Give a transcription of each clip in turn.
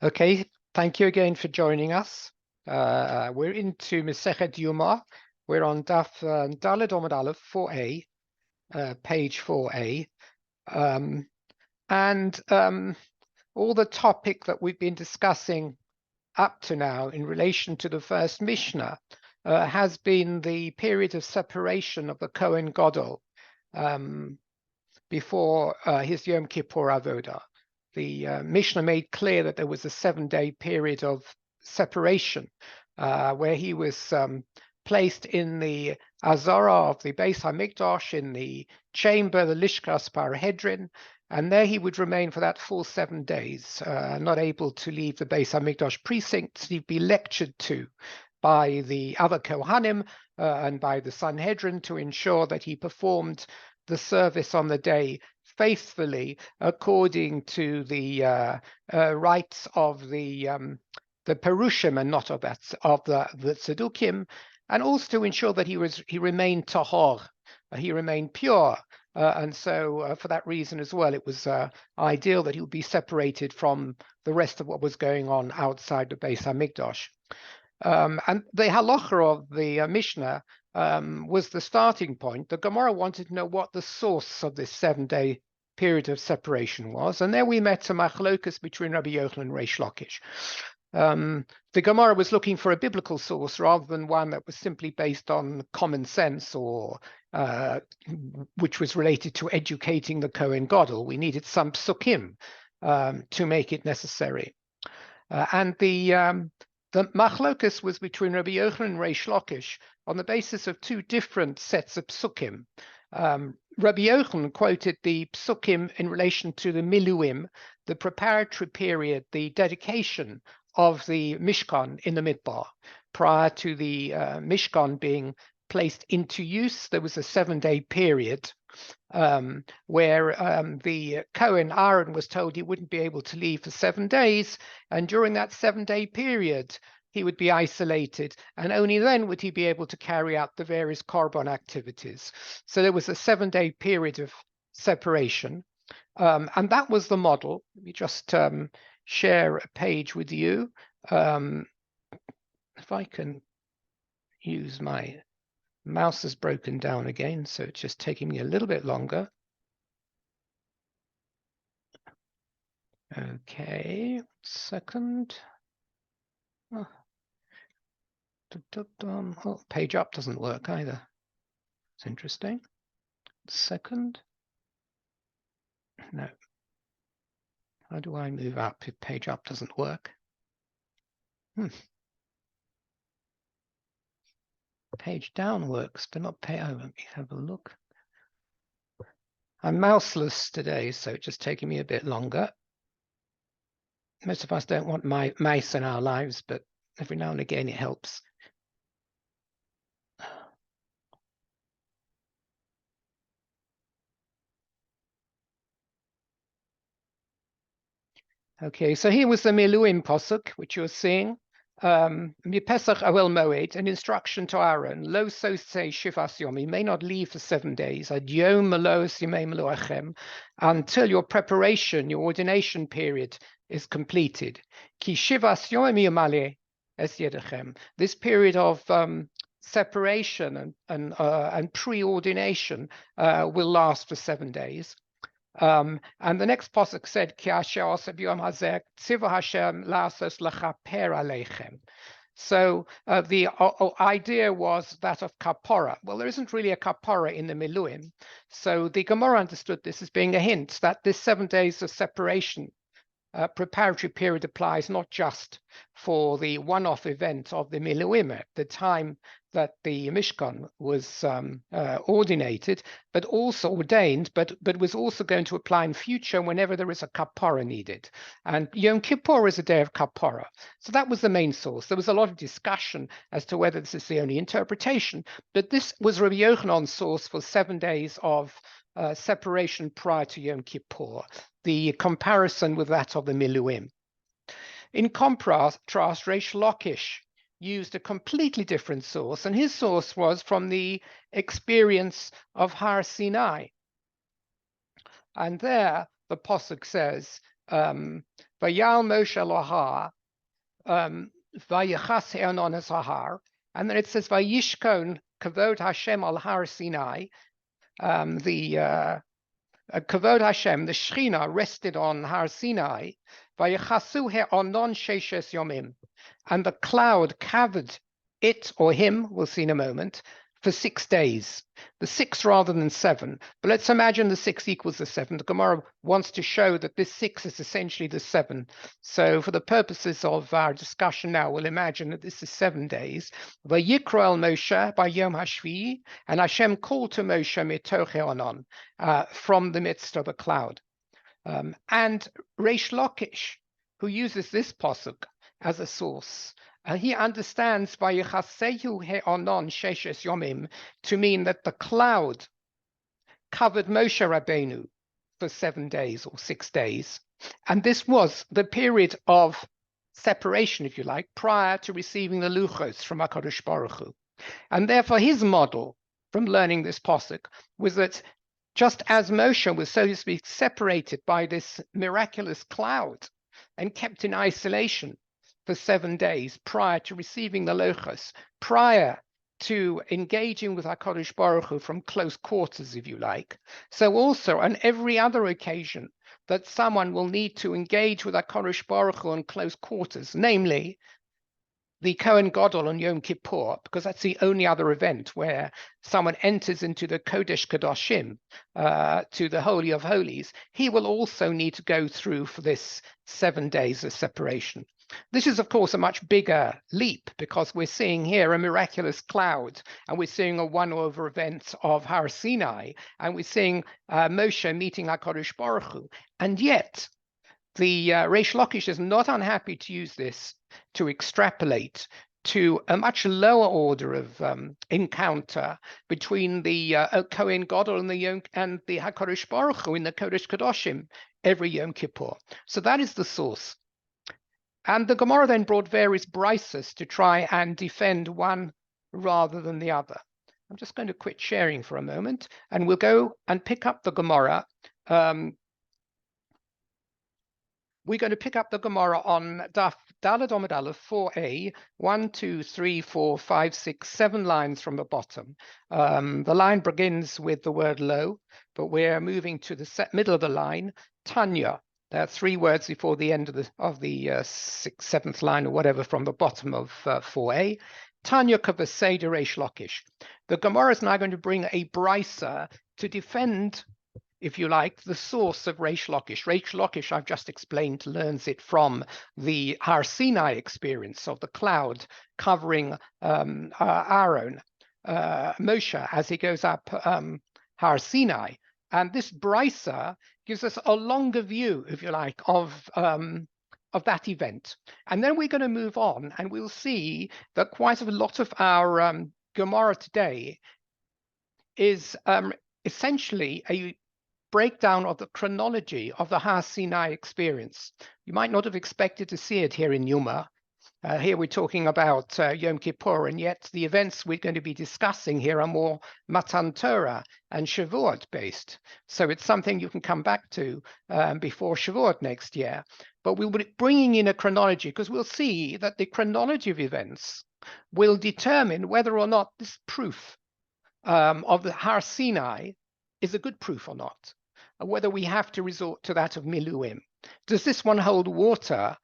Okay, thank you again for joining us. We're into Masechet Yuma. We're on Daf Daled Omid Aleph 4a, page 4a. All the topic that we've been discussing up to now in relation to the first Mishnah has been the period of separation of the Kohen Gadol before his Yom Kippur Avodah. The Mishnah made clear that there was a 7-day period of separation where he was placed in the Azara of the Beis HaMikdash, in the chamber, the Lishkas Parahedrin, and there he would remain for that full 7 days, not able to leave the Beis HaMikdash precincts. He'd be lectured to by the other Kohanim and by the Sanhedrin to ensure that he performed the service on the day faithfully according to the rites of the Perushim and not of the Tzedukim, and also to ensure that he remained tahor, he remained pure, and so for that reason as well, it was ideal that he would be separated from the rest of what was going on outside the Beis HaMikdash. And the halacha of the Mishnah was the starting point. The Gemara wanted to know what the source of this 7-day period of separation was, and there we met a machlokas between Rabbi Yochanan and Reish Lakish. The Gemara was looking for a biblical source rather than one that was simply based on common sense or which was related to educating the Kohen Gadol. We needed some psukim to make it necessary. And the machlokas was between Rabbi Yochanan and Reish Lakish on the basis of two different sets of psukim. Rabbi Yochanan quoted the psukim in relation to the miluim, the preparatory period, the dedication of the Mishkan in the Midbar. Prior to the Mishkan being placed into use, there was a 7-day period where the Kohen Aaron was told he wouldn't be able to leave for 7 days, and during that 7-day period he would be isolated, and only then would he be able to carry out the various korban activities. So there was a 7-day period of separation, and that was the model. Let me just share a page with you. If I can use my mouse is broken down again, so it's just taking me a little bit longer. Okay, second. Oh, page up doesn't work either. It's interesting. Second. No. How do I move up if page up doesn't work? Page down works, but not page. Oh, let me have a look. I'm mouseless today, so it's just taking me a bit longer. Most of us don't want mice in our lives, but every now and again it helps. Okay, so here was the Miluim Posuk, which you're seeing. Pesach Awel Moed, an instruction to Aaron, Lo so say Shivas Yom, you may not leave for 7 days, Ad Yom Melos Yimei Meloachem, until your preparation, your ordination period is completed. Ki Shivas Yom Yomale Es Yedechem. This period of separation and pre-ordination will last for 7 days. And the next pasuk said, Ki asher aseh b'yom hazeh tziva Hashem la'asos lechaper aleichem. So the idea was that of kapara. Well, there isn't really a kapara in the miluim. So the Gemara understood this as being a hint that this 7 days of separation preparatory period applies not just for the one-off event of the miluim, the time that the Mishkan was ordinated, but also ordained, but was also going to apply in future whenever there is a kapara needed. And Yom Kippur is a day of kapara. So that was the main source. There was a lot of discussion as to whether this is the only interpretation, but this was Rabbi Yochanan's source for 7 days of separation prior to Yom Kippur, the comparison with that of the Miluim. In contrast, Reish Lakish used a completely different source, and his source was from the experience of Har Sinai. And there, the Pasuk says, Vayal Moshe Lohar, Vayachas Eonon as Har, and then it says Vayishkon Kavod Hashem al Har Sinai. Kavod Hashem, the Shechina rested on Har Sinai. Vayachasu He'onon Sheshes Yomim, and the cloud covered it or him, we'll see in a moment, for 6 days. The 6 rather than 7. But let's imagine the 6 equals the 7. The Gemara wants to show that this 6 is essentially the 7. So for the purposes of our discussion now, we'll imagine that this is 7 days. Vayikra el Moshe by Yom HaShvi, and Hashem called to Moshe mitoch He'onon, from the midst of the cloud. And Reish Lakish, who uses this pasuk as a source, he understands Vayichasehu he'onon sheshes yomim to mean that the cloud covered Moshe Rabbeinu for 7 days or 6 days. And this was the period of separation, if you like, prior to receiving the luchos from HaKadosh Baruch Hu. And therefore his model from learning this pasuk was that just as Moshe was, so to speak, separated by this miraculous cloud and kept in isolation for 7 days prior to receiving the lochos, prior to engaging with HaKadosh Baruch Hu from close quarters, if you like. So also on every other occasion that someone will need to engage with HaKadosh Baruch Hu on close quarters, namely the Kohen Gadol on Yom Kippur, because that's the only other event where someone enters into the Kodesh Kodashim, to the Holy of Holies, he will also need to go through for this 7 days of separation. This is, of course, a much bigger leap because we're seeing here a miraculous cloud, and we're seeing a one-over event of Har Sinai, and we're seeing Moshe meeting HaKadosh Baruch Hu. And yet, the Reish Lakish is not unhappy to use this to extrapolate to a much lower order of encounter between the Kohen Gadol and the HaKadosh Baruch Hu in the Kodesh Kodashim every Yom Kippur. So that is the source. And the Gemara then brought various brises to try and defend one rather than the other. I'm just going to quit sharing for a moment, and we'll go and pick up the Gemara. We're going to pick up the Gemara on Daf Daled Amud Aleph 4a, 1, 2, 3, 4, 5, 6, 7 lines from the bottom. The line begins with the word lo, but we're moving to the middle of the line, Tanya. There are 3 words before the end of the 6th, 7th line or whatever from the bottom of 4a. Tanya Kavasei de Reish Lakish. The Gemara is now going to bring a brisa to defend, if you like, the source of Reish Lakish. Reish Lakish, I've just explained, learns it from the Har Sinai experience of the cloud covering Aaron, Moshe, as he goes up Har Sinai. And this brisa gives us a longer view, if you like, of that event. And then we're going to move on, and we'll see that quite a lot of our Gemara today is essentially a breakdown of the chronology of the Har Sinai experience. You might not have expected to see it here in Yuma. Here we're talking about Yom Kippur, and yet the events we're going to be discussing here are more Matan Torah and Shavuot based. So it's something you can come back to before Shavuot next year. But we'll be bringing in a chronology because we'll see that the chronology of events will determine whether or not this proof of the Har Sinai is a good proof or not, whether we have to resort to that of Miluim. Does this one hold water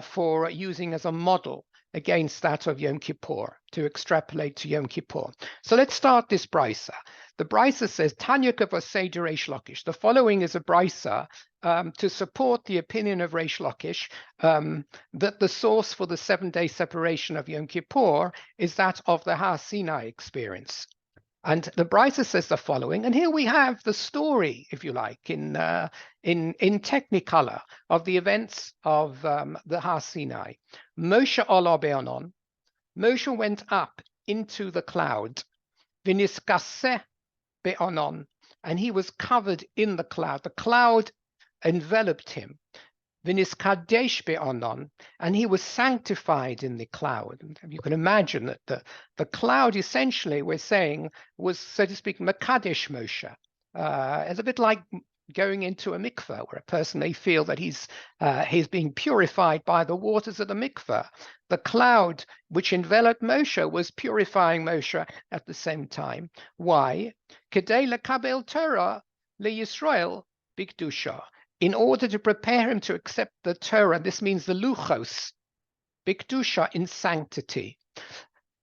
for using as a model against that of Yom Kippur, to extrapolate to Yom Kippur? So let's start this brisa. The brisa says, Tanya Kavasei de Reish Lakish. The following is a brisa to support the opinion of Reish Lakish that the source for the 7-day separation of Yom Kippur is that of the Har Sinai experience. And the brisa says the following, and here we have the story, if you like, in Technicolor of the events of the Har Sinai. Moshe Ola Be'onon, Moshe went up into the cloud, Viniskaseh Be'onon, and he was covered in the cloud. The cloud enveloped him. Viniskadesh be'onon, and he was sanctified in the cloud. And you can imagine that the cloud essentially, we're saying, was, so to speak, Mekadesh Moshe. It's a bit like going into a mikveh, where a person may feel that he's being purified by the waters of the mikveh. The cloud which enveloped Moshe was purifying Moshe at the same time. Why? Kedei lekabel Torah leYisrael bikdusha. In order to prepare him to accept the Torah, this means the luchos, bikdusha, in sanctity.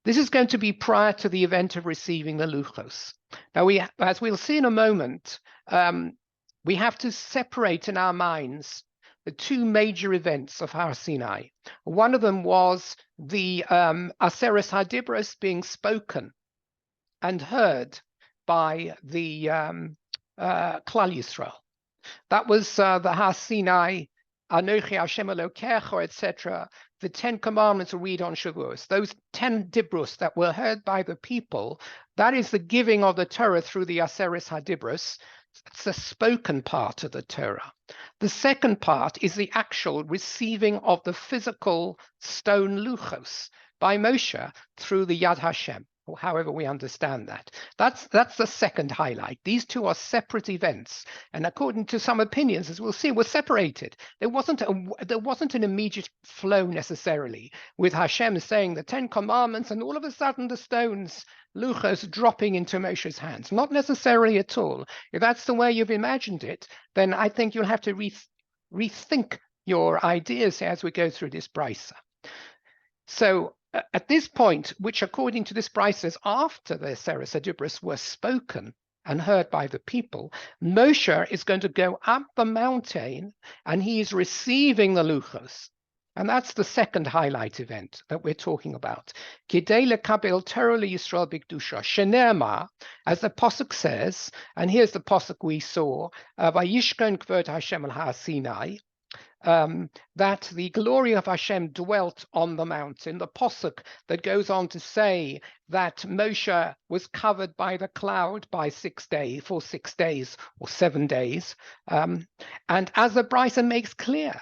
This is going to be prior to the event of receiving the luchos. Now, as we'll see in a moment, we have to separate in our minds the two major events of Har Sinai. One of them was the Aseres HaDibros being spoken and heard by the Klal Yisrael. That was the Har Sinai, Anochi Hashem Elokecha, etc. The 10 Commandments we read on Shavuos. Those 10 Dibros that were heard by the people, that is the giving of the Torah through the Aseres HaDibros. It's the spoken part of the Torah. The second part is the actual receiving of the physical stone luchos by Moshe through the Yad Hashem, or however we understand that. That's the second highlight. These two are separate events, and according to some opinions, as we'll see, were separated. There wasn't an immediate flow necessarily with Hashem saying the 10 Commandments, and all of a sudden the stones, luchos, dropping into Moshe's hands. Not necessarily at all. If that's the way you've imagined it, then I think you'll have to rethink your ideas as we go through this brisa. So at this point, which according to this brisa is after the Aseres HaDibros were spoken and heard by the people, Moshe is going to go up the mountain and he is receiving the luchos. And that's the second highlight event that we're talking about. Kidei lekabel Torah leYisrael bikdusha. Shene'emar, as the pasuk says, and here's the pasuk we saw, Vayishkon kvod Hashem al Har Sinai, that the glory of Hashem dwelt on the mountain. The pasuk that goes on to say that Moshe was covered by the cloud for 6 days or 7 days. And as the brisa makes clear,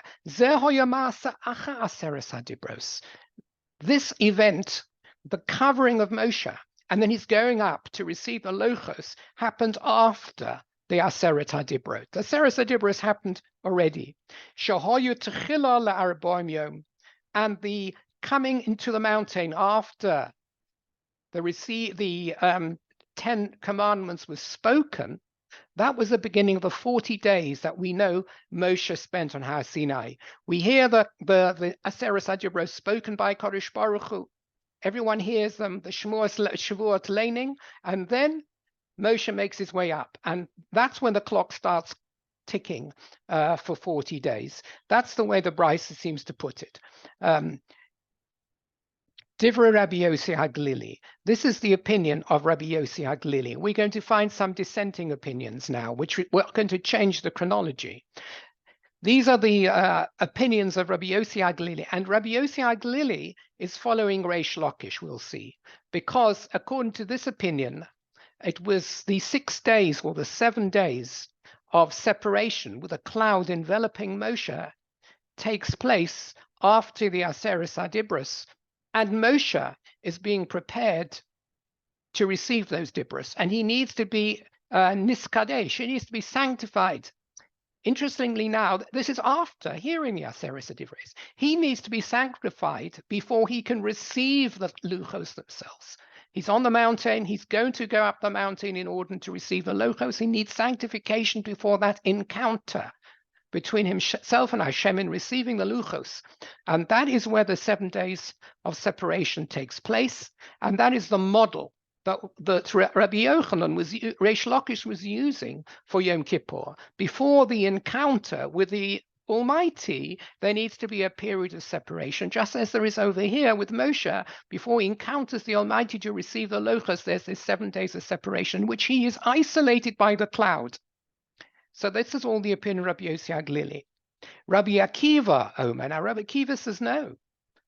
this event, the covering of Moshe, and then he's going up to receive the luchos, happened after the Aseret HaDibrot. The Aseret HaDibrot happened already. And the coming into the mountain after the 10 commandments was spoken, that was the beginning of the 40 days that we know Moshe spent on Har Sinai. We hear the Aseret HaDibrot spoken by Kodesh Baruch Hu. Everyone hears them, the Shavuot Leining, and then Moshe makes his way up, and that's when the clock starts ticking for 40 days. That's the way the brisa seems to put it. Divrei Rabbi Yossi HaGlili. This is the opinion of Rabbi Yossi HaGlili. We're going to find some dissenting opinions now, which we're going to change the chronology. These are the opinions of Rabbi Yossi HaGlili, and Rabbi Yossi HaGlili is following Reish Lakish, we'll see, because according to this opinion, it was the 6 days or the 7 days of separation with a cloud enveloping Moshe takes place after the Aseres HaDibros, and Moshe is being prepared to receive those dibros, and he needs to be niskadesh, he needs to be sanctified. Interestingly now, this is after hearing the Aseres HaDibros. He needs to be sanctified before he can receive the luchos themselves. He's on the mountain. He's going to go up the mountain in order to receive the luchos. He needs sanctification before that encounter between himself and Hashem in receiving the luchos. And that is where the 7 days of separation takes place. And that is the model that Rabbi Yochanan, Reish Lakish, was using for Yom Kippur. Before the encounter with the Almighty, there needs to be a period of separation, just as there is over here with Moshe. Before he encounters the Almighty to receive the luchos, there's this 7 days of separation, which he is isolated by the cloud. So this is all the opinion of Rabbi Yossi HaGlili. Rabbi Akiva, now Rabbi Akiva says no,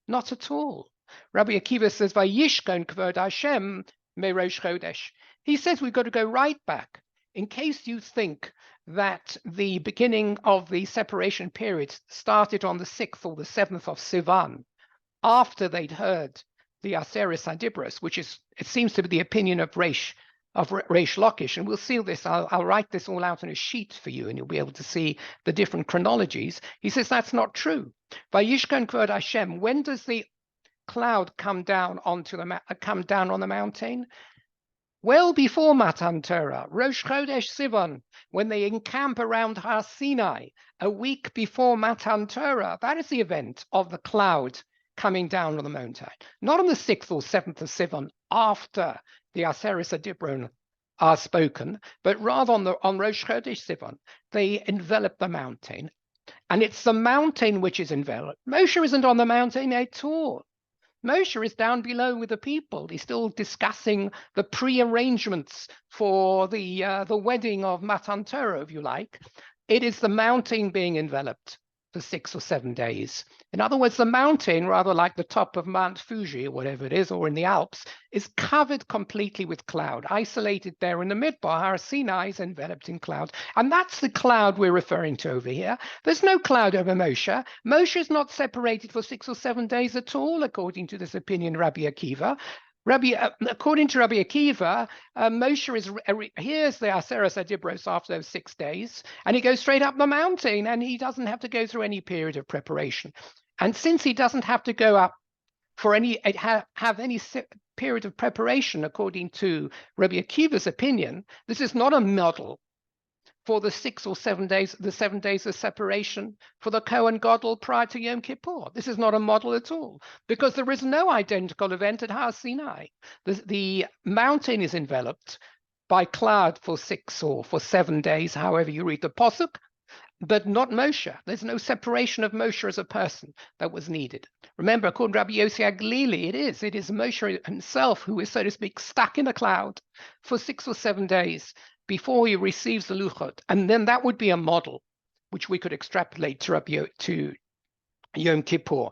not at all. Rabbi Akiva says, Vayishkon kvod Hashem merosh chodesh. He says we've got to go right back. In case you think that the beginning of the separation period started on the 6th or the 7th of Sivan, after they'd heard the Aseres HaDibros, which is, it seems to be the opinion of Reish Reish Lakish, and we'll see this. I'll write this all out on a sheet for you, and you'll be able to see the different chronologies. He says that's not true. Vayishkan Kvod Hashem. When does the cloud come down on the mountain? Well before Matan Torah, Rosh Chodesh Sivan, when they encamp around Har Sinai, a week before Matan Torah. That is the event of the cloud coming down on the mountain. Not on the 6th or 7th of Sivan, after the Aseres Adibron are spoken, but rather on Rosh Chodesh Sivan. They envelop the mountain, and it's the mountain which is enveloped. Moshe isn't on the mountain at all. Moshe is down below with the people. He's still discussing the pre-arrangements for the wedding of Matan Torah, if you like. It is the mountain being enveloped for 6 or 7 days. In other words, the mountain, rather like the top of Mount Fuji or whatever it is, or in the Alps, is covered completely with cloud, isolated there in the Midbar. Har Sinai is enveloped in cloud. And that's the cloud we're referring to over here. There's no cloud over Moshe. Moshe is not separated for 6 or 7 days at all, according to this opinion, Rabbi Akiva. According to Rabbi Akiva, Moshe here's the Aseres Adibros after those 6 days, and he goes straight up the mountain, and he doesn't have to go through any period of preparation. And since he doesn't have to go up for any period of preparation, according to Rabbi Akiva's opinion, this is not a model for the 6 or 7 days, the 7 days of separation for the Kohen Gadol prior to Yom Kippur. This is not a model at all, because there is no identical event at Har Sinai. The mountain is enveloped by cloud for 6 or for 7 days, however you read the Pasuk, but not Moshe. There's no separation of Moshe as a person that was needed. Remember, according to Rabbi Yossi Aglili, it is Moshe himself who is, so to speak, stuck in a cloud for 6 or 7 days before he receives the Luchot. And then that would be a model which we could extrapolate to Yom Kippur.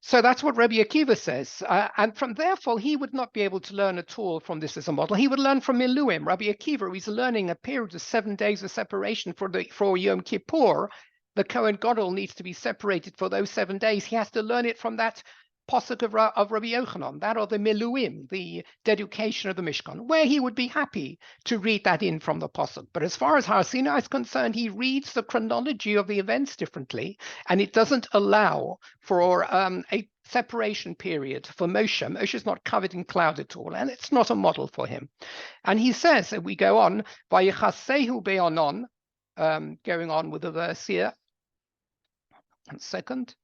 So that's what Rabbi Akiva says. And therefore, he would not be able to learn at all from this as a model. He would learn from Miluim. Rabbi Akiva, he's learning a period of 7 days of separation for Yom Kippur. The Kohen Gadol needs to be separated for those 7 days. He has to learn it from that Pasuk of Rabbi Yochanan, that or the Miluim, the dedication of the Mishkan, where he would be happy to read that in from the Pasuk. But as far as Har Sinai is concerned, he reads the chronology of the events differently, and it doesn't allow for a separation period for Moshe. Moshe is not covered in cloud at all, and it's not a model for him. And he says, and we go on, Vayichasehu be'onon, going on with the verse here. 1 second.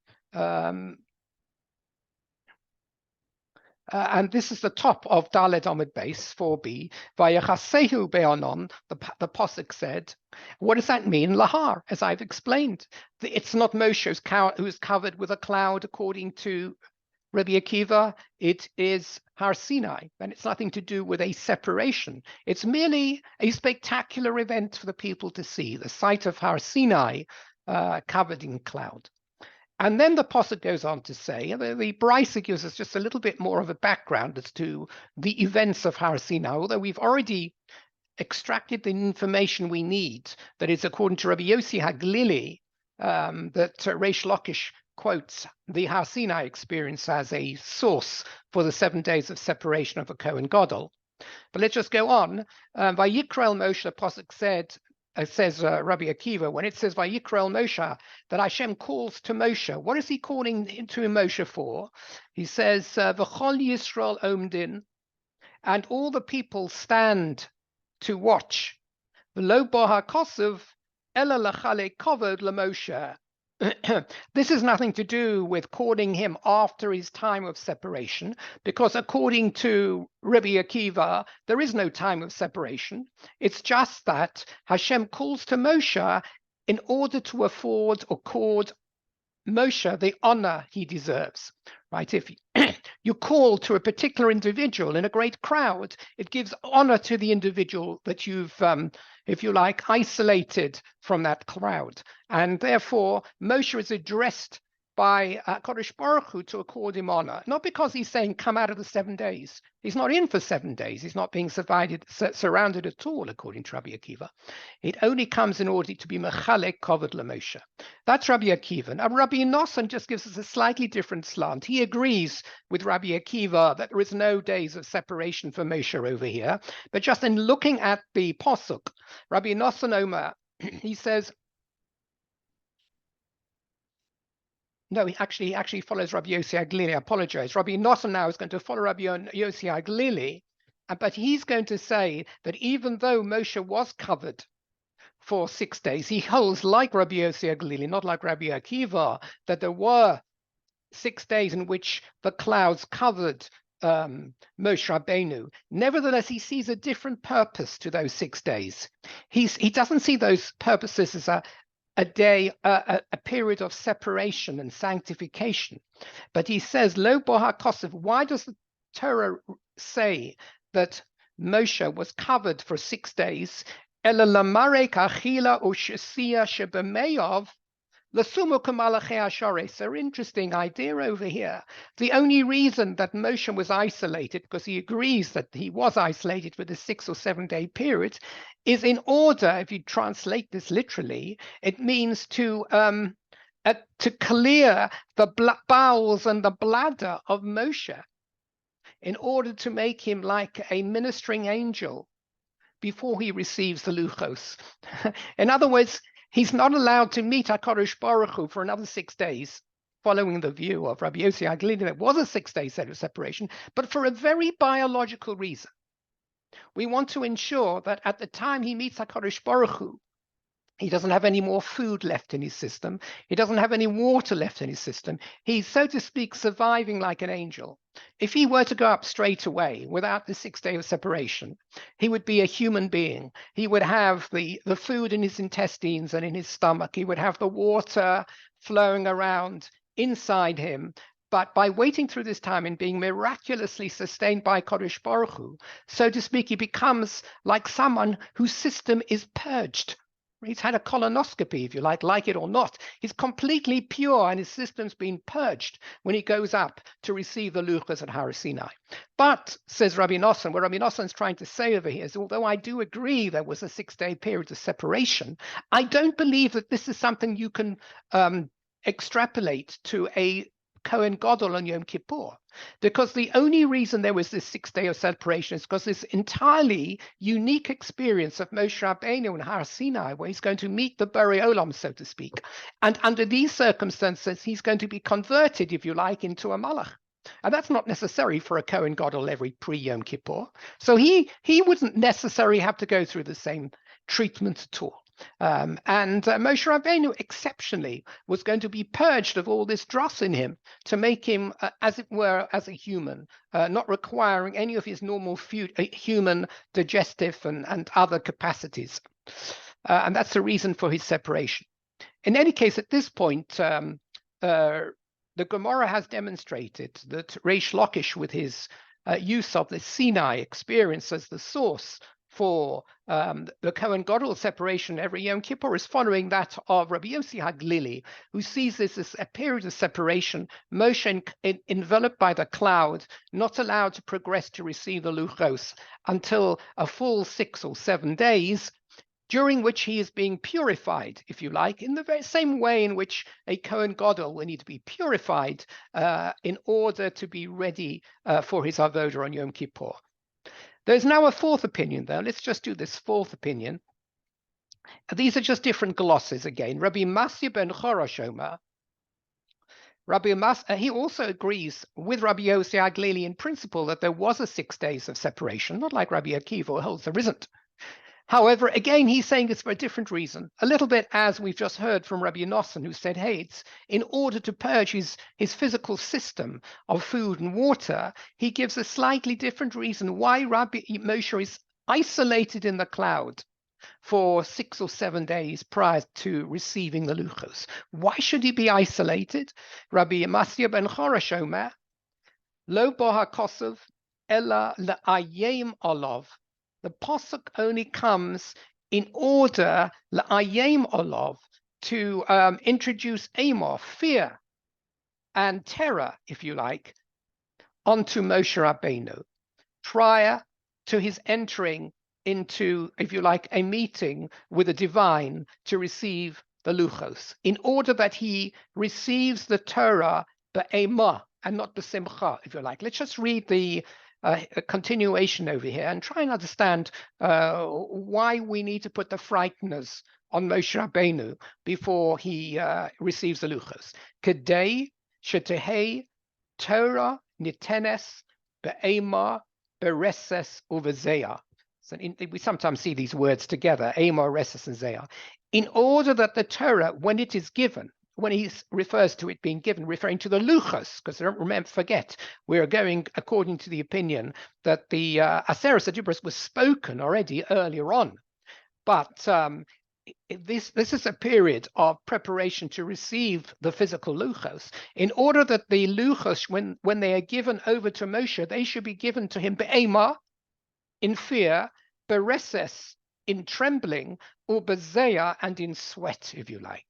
And this is the top of Dalet Amud Beis 4b. Vayachasehu be'onon, the Pasuk said. What does that mean? Lahar, as I've explained. It's not Moshe who's covered with a cloud, according to Rabbi Akiva. It is Har Sinai, and it's nothing to do with a separation. It's merely a spectacular event for the people to see, the sight of Har Sinai covered in cloud. And then the Pasuk goes on to say, the Brisa gives us just a little bit more of a background as to the events of Har Sinai, although we've already extracted the information we need, that is according to Rabbi Yossi Haglili, that Reish Lakish quotes the Har Sinai experience as a source for the 7 days of separation of a Kohen Gadol. But let's just go on. Vayikra Moshe, the Pasuk says Rabbi Akiva, when it says Vayikra Moshe, that Hashem calls to Moshe. What is he calling to Moshe for? He says, V'chol Yisrael omdin, and all the people stand to watch. V'lo bo ha'kosuv ela l'chale kovod l'Moshe. This has nothing to do with calling him after his time of separation, because according to Rabbi Akiva, there is no time of separation. It's just that Hashem calls to Moshe in order to afford or accord Moshe the honor he deserves, right? If you call to a particular individual in a great crowd, it gives honor to the individual that you've, if you like, isolated from that crowd. And therefore, Moshe is addressed by Kodesh Baruch Hu to accord him honor, not because he's saying come out of the 7 days. He's not in for 7 days. He's not being surrounded at all, according to Rabbi Akiva. It only comes in order to be mechalek kavod leMoshe. That's Rabbi Akiva. Now, Rabbi Nosson just gives us a slightly different slant. He agrees with Rabbi Akiva that there is no days of separation for Moshe over here, but just in looking at the posuk, Rabbi Nosson Omer, he says, no, he actually follows Rabbi Yossi Aglili. I apologize. Rabbi Nosson now is going to follow Rabbi Yossi Aglili, but he's going to say that even though Moshe was covered for 6 days, he holds like Rabbi Yossi Aglili, not like Rabbi Akiva, that there were 6 days in which the clouds covered Moshe Rabbeinu. Nevertheless, he sees a different purpose to those 6 days. He doesn't see those purposes as a period of separation and sanctification. But he says, Lo boha kosev. Why does the Torah say that Moshe was covered for 6 days? Ela lamarek achila u'shesiya shebemeyav l'sumu kamalachei hashares. So interesting idea over here. The only reason that Moshe was isolated, because he agrees that he was isolated for the 6 or 7 day period, is in order, if you translate this literally, it means to clear the bowels and the bladder of Moshe in order to make him like a ministering angel before he receives the luchos. In other words, he's not allowed to meet HaKadosh Baruch Hu for another 6 days, following the view of Rabbi Yossi Aglili. There was a 6-day set of separation, but for a very biological reason. We want to ensure that at the time he meets HaKadosh Baruch Hu, he doesn't have any more food left in his system. He doesn't have any water left in his system. He's, so to speak, surviving like an angel. If he were to go up straight away without the 6 day of separation, he would be a human being. He would have the food in his intestines and in his stomach. He would have the water flowing around inside him. But by waiting through this time and being miraculously sustained by Kodesh Baruch Hu, so to speak, he becomes like someone whose system is purged. He's had a colonoscopy, if you like it or not. He's completely pure and his system's been purged when he goes up to receive the luchas at Har Sinai. But, says Rabbi Nosson, what Rabbi Nosson's trying to say over here is, although I do agree there was a 6-day period of separation, I don't believe that this is something you can extrapolate to a Kohen Gadol on Yom Kippur, because the only reason there was this 6 day of separation is because this entirely unique experience of Moshe Rabbeinu and Har Sinai, where he's going to meet the Borei Olam, so to speak, and under these circumstances, he's going to be converted, if you like, into a Malach. And that's not necessary for a Kohen Gadol every pre-Yom Kippur. So he wouldn't necessarily have to go through the same treatment at all. And Moshe Rabbeinu exceptionally was going to be purged of all this dross in him to make him, as it were, as a human, not requiring any of his normal human digestive and other capacities. And that's the reason for his separation. In any case, at this point, the Gemara has demonstrated that Reish Lakish, with his use of the Sinai experience as the source for the Kohen Gadol separation every Yom Kippur, is following that of Rabbi Yossi Haglili, who sees this as a period of separation, Moshe enveloped by the cloud, not allowed to progress to receive the luchos until a full 6 or 7 days, during which he is being purified, if you like, in the very same way in which a Kohen Gadol will need to be purified in order to be ready for his avodah on Yom Kippur. There's now a fourth opinion, though. Let's just do this fourth opinion. These are just different glosses again. Rabbi Masya ben Chorosh Omer. He also agrees with Rabbi Yossi Aglili in principle that there was a 6 days of separation, not like Rabbi Akiva, who holds there isn't. However, again, he's saying it's for a different reason. A little bit as we've just heard from Rabbi Nosson, who said, hey, it's in order to purge his physical system of food and water, he gives a slightly different reason why Rabbi Moshe is isolated in the cloud for 6 or 7 days prior to receiving the luchos. Why should he be isolated? Rabbi Masya ben Chorosh Omer, Lo boha kosev ela le'ayem olav. The posuk only comes in order, la'ayem olav, to introduce amor, fear, and terror, if you like, onto Moshe Rabbeinu prior to his entering into, if you like, a meeting with the divine to receive the luchos, in order that he receives the Torah be'ema and not besimcha, if you like. Let's just read the continuation over here and try and understand why we need to put the frighteners on Moshe Rabbeinu before he receives the luchos. Kedei shetehei Torah nitenes be'ema bereses uvezeah. So we sometimes see these words together, ema, reses, and zeah. In order that the Torah, when it is given, when he refers to it being given, referring to the luchos, because don't forget, we are going according to the opinion that the Aseret Adibros was spoken already earlier on. But this is a period of preparation to receive the physical luchos. In order that the luchos, when they are given over to Moshe, they should be given to him be'ema, in fear, bereses, in trembling, or bezeah, and in sweat, if you like.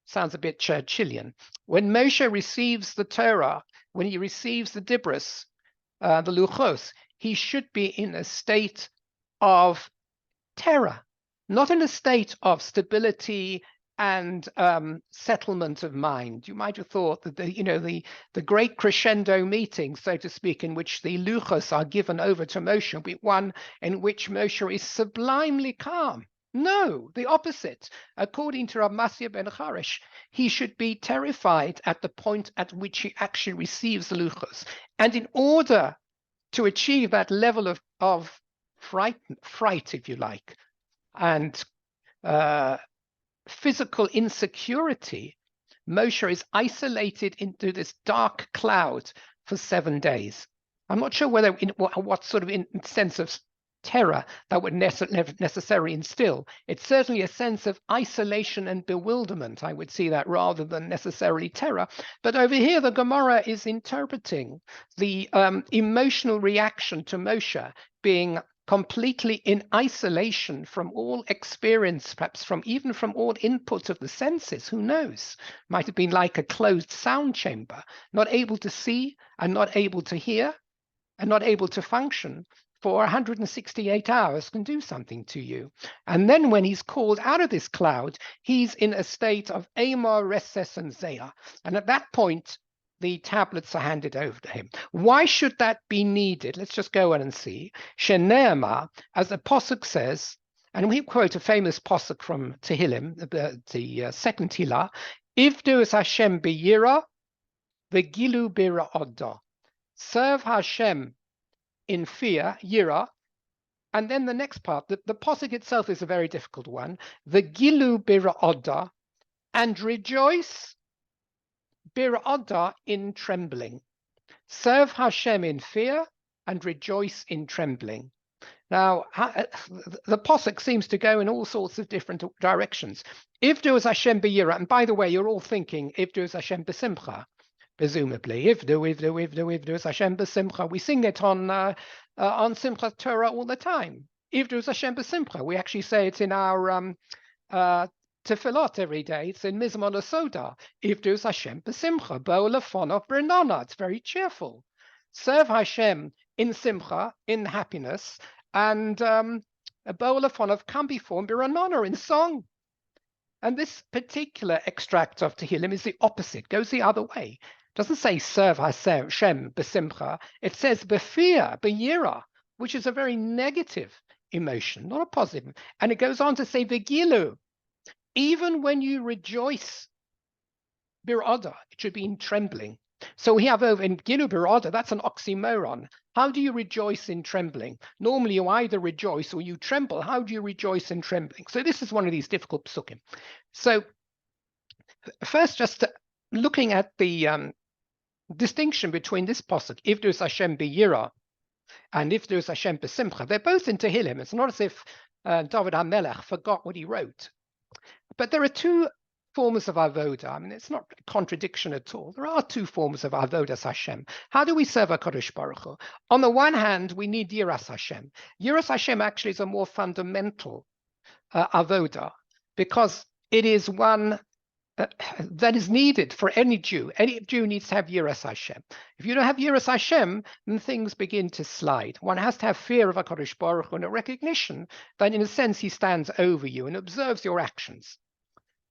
Sounds a bit Churchillian. When Moshe receives the Torah, when he receives the Dibros, the luchos, he should be in a state of terror, not in a state of stability and settlement of mind. You might have thought that the great crescendo meeting, so to speak, in which the luchos are given over to Moshe, will be one in which Moshe is sublimely calm. No, the opposite. According to Rav Masya ben Charish, he should be terrified at the point at which he actually receives the luchos. And in order to achieve that level of fright, if you like, and physical insecurity, Moshe is isolated into this dark cloud for 7 days. I'm not sure whether what sort of sense of terror that would necessarily instill. It's certainly a sense of isolation and bewilderment. I would see that rather than necessarily terror. But over here, the Gemara is interpreting the emotional reaction to Moshe being completely in isolation from all experience, perhaps even from all input of the senses. Who knows? Might have been like a closed sound chamber, not able to see and not able to hear and not able to function for 168 hours can do something to you. And then when he's called out of this cloud, he's in a state of Amar, Reses, and Zeah. And at that point, the tablets are handed over to him. Why should that be needed? Let's just go on and see. Sheneema, as the Pasuk says, and we quote a famous Pasuk from Tehillim, the second Tilah, Ivdu es Hashem b'yira, v'gilu b'ra'ada. Serve Hashem in fear, yira, and then the next part, the Pasuk itself is a very difficult one, v'gilu b'ra'ada, and rejoice bir'ada, in trembling. Serve Hashem in fear and rejoice in trembling. Now, the Pasuk seems to go in all sorts of different directions. Ivdu es Hashem b'yira, and by the way, you're all thinking Ivdu es Hashem b'simcha, presumably. Ivdu es Hashem b'simcha. We sing it on Simchat Torah all the time. Ivdu es Hashem b'simcha. We actually say it in our tefillot every day. It's in Mizmor Soda. Ivdu es Hashem b'simcha. Bo lefonav b'renana. It's very cheerful. Serve Hashem in simcha, in happiness, and bo lefonav, come before him b'renana, in song. And this particular extract of Tehillim is the opposite, goes the other way. It doesn't say serve Hashem b'simcha. It says b'fear, b'yira, which is a very negative emotion, not a positive. And it goes on to say v'gilu. Even when you rejoice, bir'ada, it should be in trembling. So we have over in gilu bir'ada, that's an oxymoron. How do you rejoice in trembling? Normally you either rejoice or you tremble. How do you rejoice in trembling? So this is one of these difficult psukim. So first, just looking at the distinction between this pasuk, Ivdu es Hashem b'yira, and Ivdu es Hashem b'simcha. They're both in Tehillim. It's not as if David HaMelech forgot what he wrote. But there are two forms of avoda. I mean, it's not a contradiction at all. There are two forms of avodas Hashem. How do we serve HaKadosh Baruch Hu? On the one hand, we need Yiras Hashem. Yiras Hashem actually is a more fundamental avoda, because it is one that is needed for any Jew. Any Jew needs to have Yiras Hashem. If you don't have Yiras Hashem, then things begin to slide. One has to have fear of HaKadosh Baruch Hu and a recognition that in a sense he stands over you and observes your actions.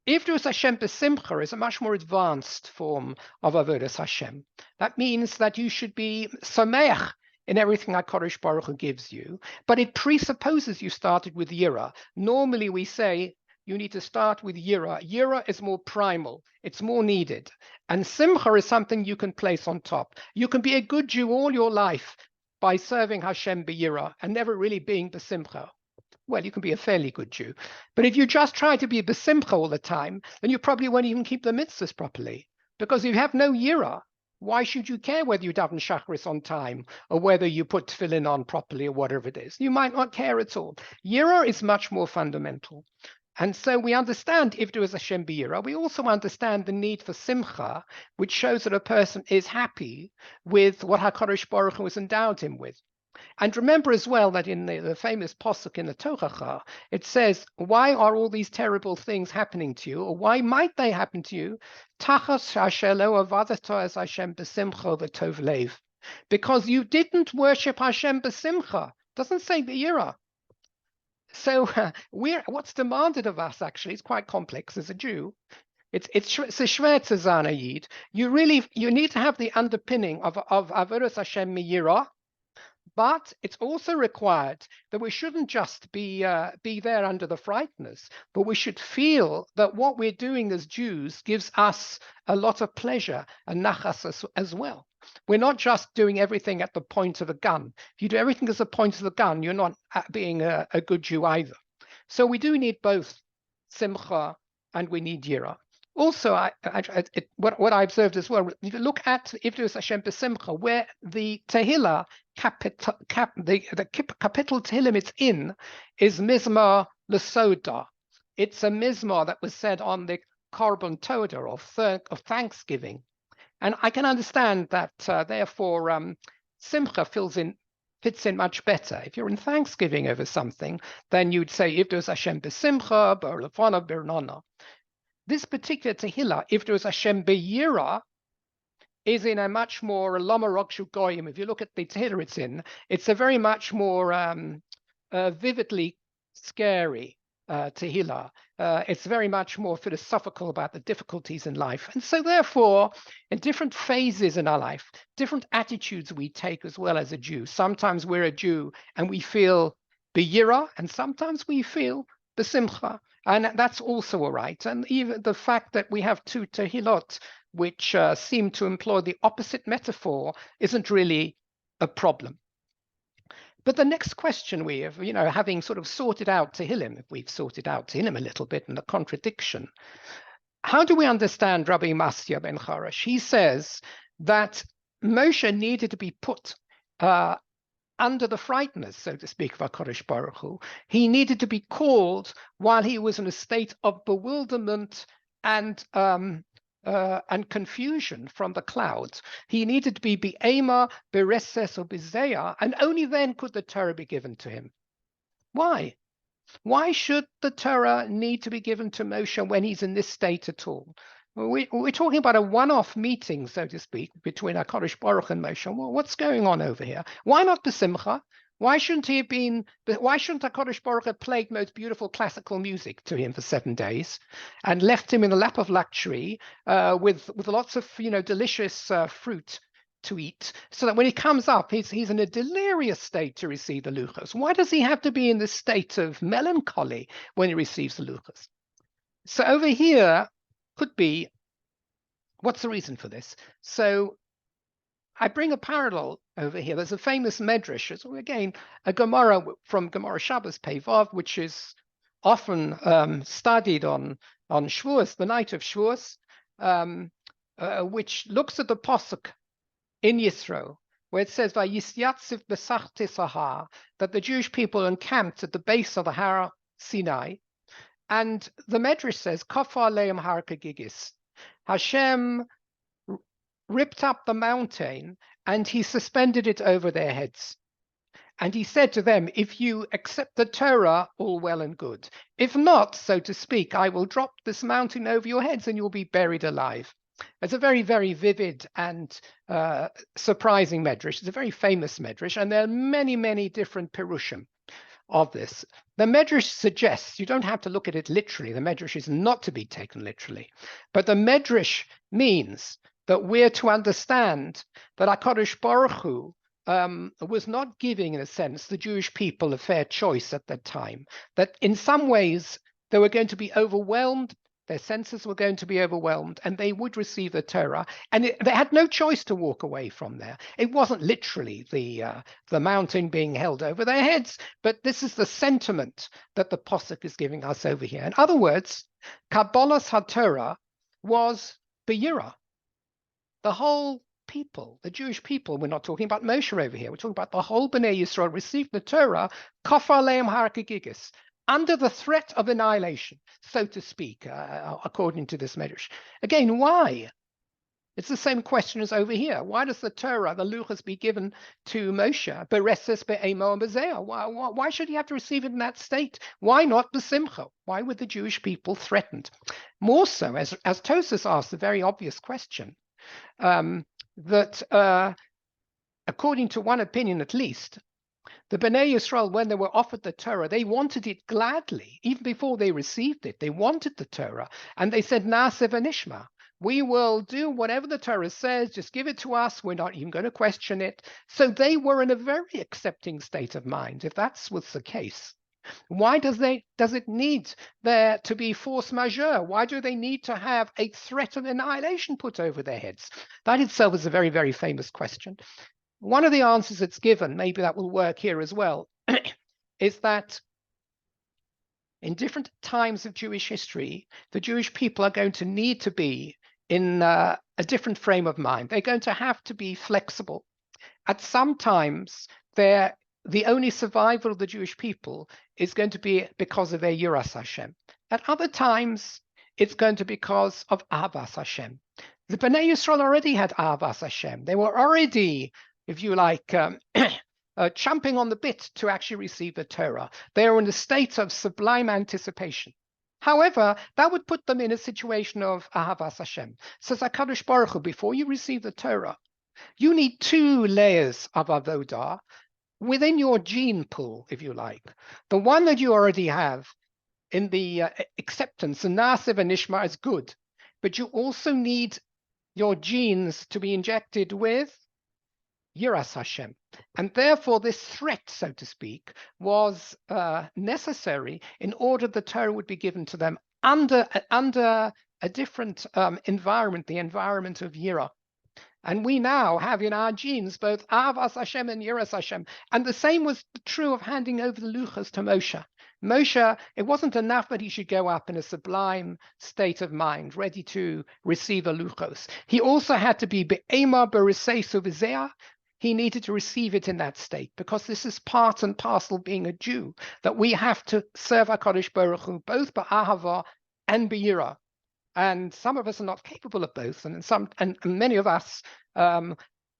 Ivdus Hashem B'Simcha is a much more advanced form of Avodas Hashem. That means that you should be Sameach in everything HaKadosh Baruch Hu gives you, but it presupposes you started with Yira. Normally we say you need to start with Yira. Yira is more primal, it's more needed. And Simcha is something you can place on top. You can be a good Jew all your life by serving Hashem B'Yira and never really being B'Simcha. Well, you can be a fairly good Jew. But if you just try to be B'Simcha all the time, then you probably won't even keep the mitzvahs properly. Because if you have no Yira, why should you care whether you daven Shacharis on time or whether you put tefillin on properly or whatever it is? You might not care at all. Yira is much more fundamental. And so we understand if there is Hashem B'Yira, we also understand the need for Simcha, which shows that a person is happy with what HaKadosh Baruch Hu has endowed him with. And remember as well that in the famous posuk in the Tochacha, it says, why are all these terrible things happening to you? Or why might they happen to you? Tachas hashelo avadato as Hashem b'simcha v'tov lev. Because you didn't worship Hashem b'simcha. Doesn't say b'yira. So what's demanded of us actually is quite complex as a Jew. It's a shver to zan a yid. You need to have the underpinning of avodas Hashem miyira. But it's also required that we shouldn't just be there under the frighteners, but we should feel that what we're doing as Jews gives us a lot of pleasure and nachas as well. We're not just doing everything at the point of a gun. If you do everything as a point of the gun, you're not being a good Jew either. So we do need both simcha and we need yira. Also, what I observed as well, if you look at if there's Hashem B'Simcha, where the Tehillah, the capital Tehillim it's in, is Mizmar L'Soda. It's a Mizmar that was said on the Korban Toda, of Thanksgiving. And I can understand that, therefore, Simcha fits in much better. If you're in Thanksgiving over something, then you'd say, if there's Hashem B'Simcha, B'Lefana, B'Nana. This particular Tehillah, if there was Hashem B'Yira, is in a much more Lama Rokshu Goyim. If you look at the Tehillah it's a very much more vividly scary Tehillah. It's very much more philosophical about the difficulties in life. And so therefore, in different phases in our life, different attitudes we take as well as a Jew. Sometimes we're a Jew and we feel B'Yira, and sometimes we feel B'Simcha. And that's also all right. And even the fact that we have two Tehillot, which seem to employ the opposite metaphor, isn't really a problem. But the next question we have, having sort of sorted out Tehillim, if we've sorted out Tehillim a little bit and the contradiction, how do we understand Rabbi Masya ben Charash? He says that Moshe needed to be put under the frighteners, so to speak, of HaKadosh Baruch Hu. He needed to be called while he was in a state of bewilderment and confusion from the clouds. He needed to be Be'ema, Bereses, or Bezeah, and only then could the Torah be given to him. Why? Why should the Torah need to be given to Moshe when he's in this state at all? We're talking about a one-off meeting, so to speak, between HaKadosh Baruch and Moshe. Well, what's going on over here? Why not B'Simcha? Why shouldn't HaKadosh Baruch have played most beautiful classical music to him for 7 days and left him in the lap of luxury with lots of delicious fruit to eat, so that when he comes up, he's in a delirious state to receive the luchos? Why does he have to be in this state of melancholy when he receives the luchos? So over here could be, what's the reason for this? So I bring a parallel over here. There's a famous medrash, again, a Gemara from Gemara Shabbos Peivav, which is often studied on Shavuos, the night of Shavuos, which looks at the pasuk in Yisro, where it says, "Vayisyatsiv besachti sahar," that the Jewish people encamped at the base of the Har Sinai, and the medrash says, "Kafa aleim har kegigis." Hashem ripped up the mountain and he suspended it over their heads. And he said to them, if you accept the Torah, all well and good. If not, so to speak, I will drop this mountain over your heads and you'll be buried alive. It's a very, very vivid and surprising medrash. It's a very famous medrash, and there are many, many different pirushim of this. The medrash suggests, you don't have to look at it literally, the medrash is not to be taken literally, but the medrash means that we're to understand that HaKadosh Baruch Hu was not giving, in a sense, the Jewish people a fair choice at that time, that in some ways they were going to be overwhelmed, their senses were going to be overwhelmed, and they would receive the Torah, and they had no choice to walk away from there. It wasn't literally the mountain being held over their heads, but this is the sentiment that the Posuk is giving us over here. In other words, Kabbalas HaTorah was Beyira. The whole people, the Jewish people, we're not talking about Moshe over here, we're talking about the whole Bnei Yisrael received the Torah, Kafar Leim Harakigigis, under the threat of annihilation, so to speak, according to this medrash. Again, why? It's the same question as over here. Why does the Torah, the Luchas, be given to Moshe? Bereses be'emo and bezeah. Why should he have to receive it in that state? Why not besimcha? Why were the Jewish people threatened? More so, as Tosas asked the very obvious question, that according to one opinion at least, the Bnei Yisrael, when they were offered the Torah, they wanted it gladly. Even before they received it, they wanted the Torah. And they said, Na'aseh v'nishma. We will do whatever the Torah says, just give it to us. We're not even going to question it. So they were in a very accepting state of mind, if that was the case. Why does it need there to be force majeure? Why do they need to have a threat of annihilation put over their heads? That itself is a very, very famous question. One of the answers it's given, maybe that will work here as well, is that in different times of Jewish history, the Jewish people are going to need to be in a different frame of mind. They're going to have to be flexible. At some times, the only survival of the Jewish people is going to be because of their Yiras Hashem. At other times, it's going to be because of Ahavas Hashem. The Bnei Yisrael already had Ahavas Hashem. They were already, if you like, champing on the bit to actually receive the Torah. They are in a state of sublime anticipation. However, that would put them in a situation of Ahavas Hashem. Says HaKadosh Baruch Hu, before you receive the Torah, you need two layers of avodah within your gene pool, if you like. The one that you already have in the acceptance, and Na'aseh v'nishma is good, but you also need your genes to be injected with Yiras Hashem. And therefore, this threat, so to speak, was necessary in order the Torah would be given to them under a different environment, the environment of Yira. And we now have in our genes both Ahavas Hashem and Yiras Hashem. And the same was true of handing over the Luchas to Moshe. Moshe, it wasn't enough that he should go up in a sublime state of mind, ready to receive a Luchos. He also had to be Be'ema Beresesu V'zeah. He needed to receive it in that state, because this is part and parcel being a Jew, that we have to serve HaKadosh Baruch Hu, both Ba'ahava and Be'yira. And some of us are not capable of both, and many of us,